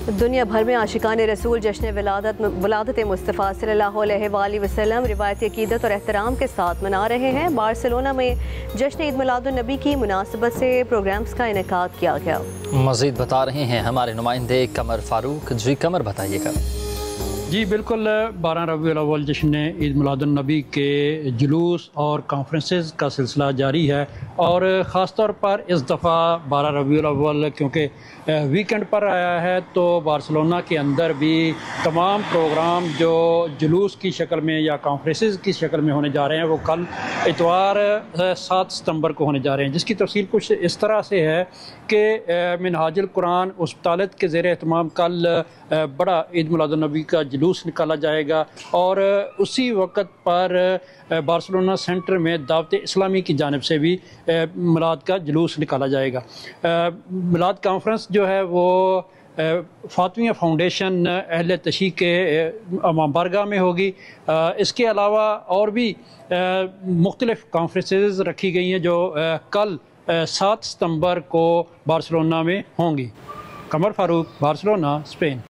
दुनिया भर में आशिकान रसूल जश्न वलादत मुस्तफ़ा सल्लल्लाहु अलैहि वसल्लम रिवायती अकीदत और एहतराम के साथ मना रहे हैं। बार्सिलोना में जश्न ईद मिलादुन नबी की मुनासबत से प्रोग्राम्स का इनेकाद किया गया। मज़ीद बता रहे हैं हमारे नुमाइंदे कमर फारूक। जी कमर, बताइएगा। जी बिल्कुल, 12 रबीउल अव्वल जश्न ईद मिलादुन नबी के जुलूस और कॉन्फ्रेंसेस का सिलसिला जारी है और ख़ास तौर पर इस दफ़ा 12 रबीउल अव्वल क्योंकि वीकेंड पर आया है तो बार्सिलोना के अंदर भी तमाम प्रोग्राम जो जुलूस की शक्ल में या कॉन्फ्रेंसेस की शक्ल में होने जा रहे हैं वो कल इतवार 7 सितंबर को होने जा रहे हैं, जिसकी तफसील कुछ इस तरह से है कि मिनहाजुल कुरान अस्पतालत के ज़ेर एहतमाम कल बड़ा ईद मिलादुन नबी का जुलूस निकाला जाएगा और उसी वक्त पर बार्सिलोना सेंटर में दावत इस्लामी की जानिब से भी मिलाद का जुलूस निकाला जाएगा। मिलाद कॉन्फ्रेंस जो है वो फातिमिया फाउंडेशन अहले तशी के बारगाह में होगी। इसके अलावा और भी मुख्तलिफ कॉन्फ्रेंसेस रखी गई हैं जो कल 7 सितंबर को बार्सिलोना में होंगी। कमर फारूक, बार्सिलोना, स्पेन।